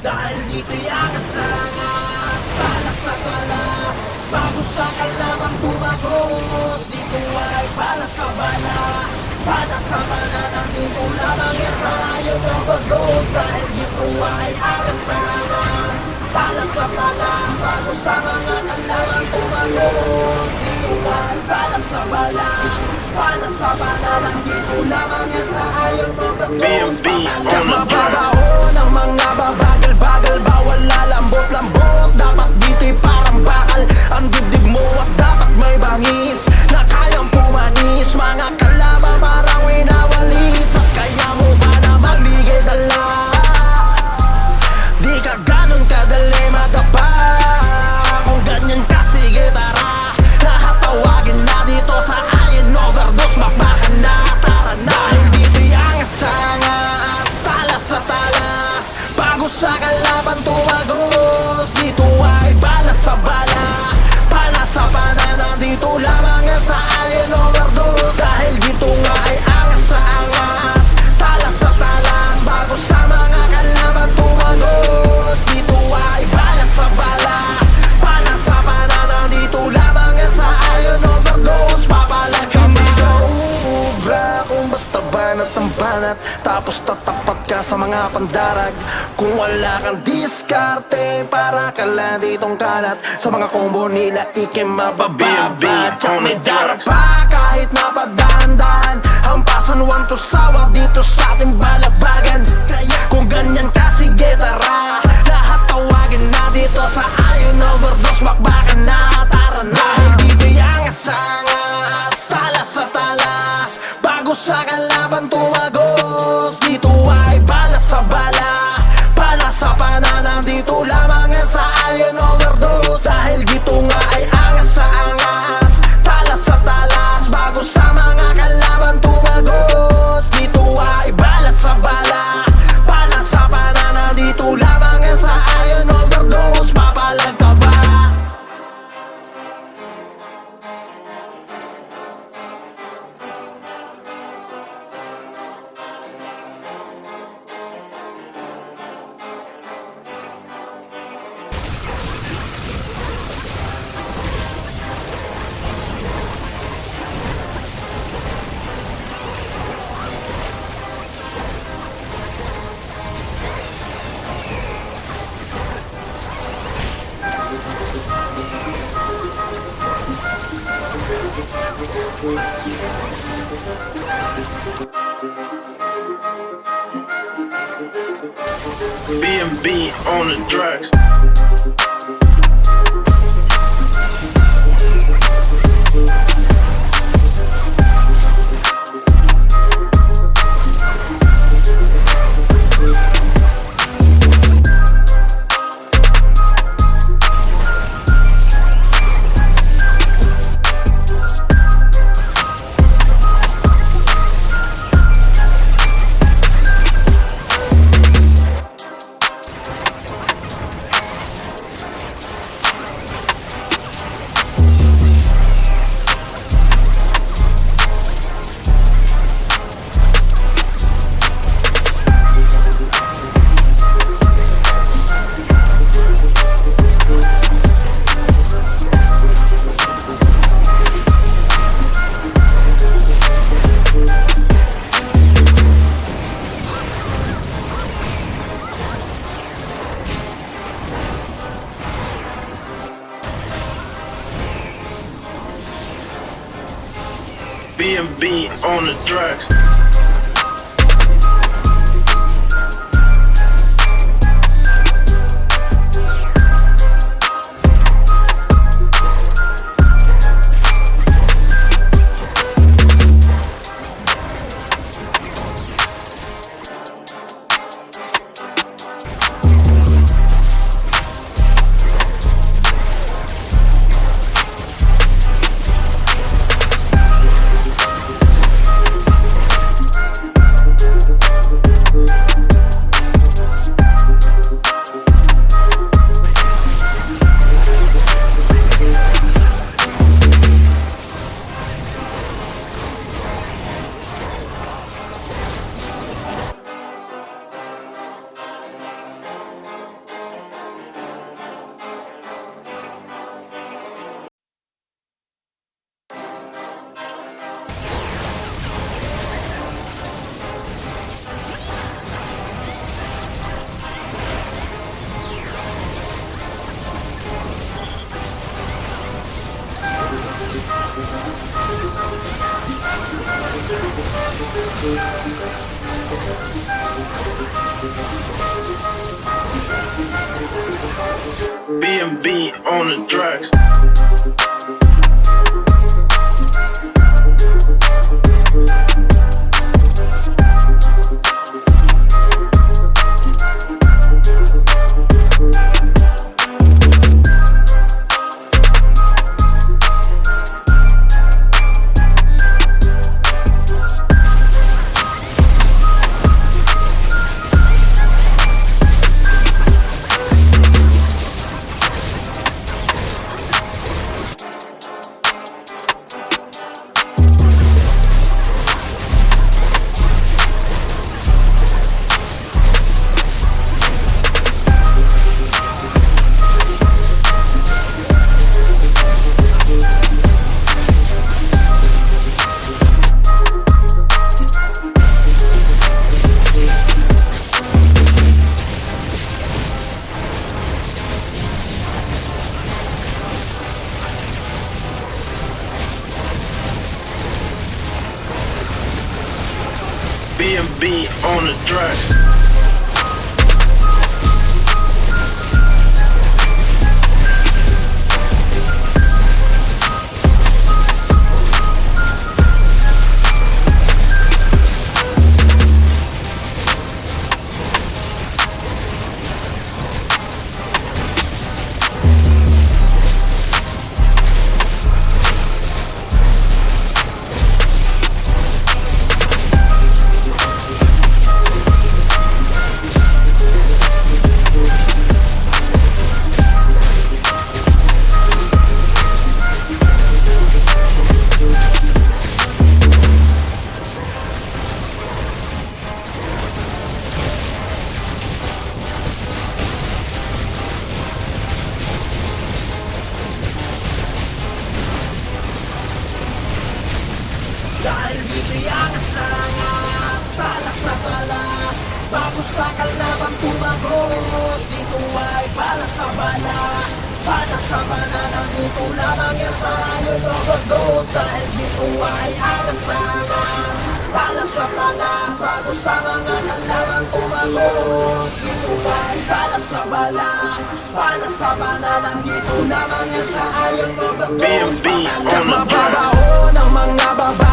Dahil dito'y angas-angas, talas sa talas, bago sa kalabang tumagos. Dito ay bala sa bala, bala sa bala, nandito lamang yan sa ayaw na bagos. Dahil dito ay angas-angas, talas sa talas, bago sa mga kalabang tumagos. Dito ay bala sa bala, bala sa bala, nandito lamang yan sa ayaw na bagos. B&B on the track. Ng mga babagal-bagal, bawal lalambot-lambot. Dapat dito'y parang bakal ang dibdib mo, at dapat may bangis na kayang pumanis. Mga kalama parang winawalis, at kaya mo ba na magbigay-dala? Di ka ganun kadali madapa. Kung ganyan ka, sige tara, lahat tawagin na dito sa ayin overdose. Makbakan na, tara na. Dahil dito'y angas-angas, talas sa talas, bago sa kalaban tumagos. Dito ay bala sa bala, bala sa banana, dito lamang yan sa ayin overdose. Dahil dito nga ay angas sa angas, talas sa talas, bago sa mga kalaban tumagos. Dito ay bala sa bala, bala sa banana, dito lamang yan sa ayin overdose. Papalag ka hindi ka uubra kung basta banat ang banat, tapos tatapat ka sa mga pandarag. Kung wala kang diskarte, para ka lang ditong kalat. Sa mga combo nila ikim mabababa. Kami darapa kahit napadaan-daan, hampasan one to sawa dito sa ating balabagan. Kung ganyan ka, sige tara, lahat tawagin na dito sa ayon overdose. Makbakan na, tara na. Dahil dito'y angas-angas, talas sa talas, bago sa kalaban tumagos. Dito ay bala sa bala, bala sa banana, dito lamang yan sa ayon overdose. Dahil dito nga ay angas sa angas, talas sa talas, bago sa mga kalaban tumagos. Dito ay bala sa bala, bala sa banana, dito lamang yan sa ayon overdose. Papalag ka ba? B&B on the track. B&B on the track. B&B on the track. B&B on the track. Dahil dito'y ang sangas, talas sa talas, bago sa kalaban tumagos. Dito ay bala sa bala, bala sa bala, nandito lamang yan sa Iron Overdose. Dahil dito ay ang sangas, talas sa talas, bago sa mga kalaban tumagos. Dito ay bala sa bala, bala sa bala, nandito lamang yan sa Iron Overdose. B&B on the track. Mababaho ng mga babae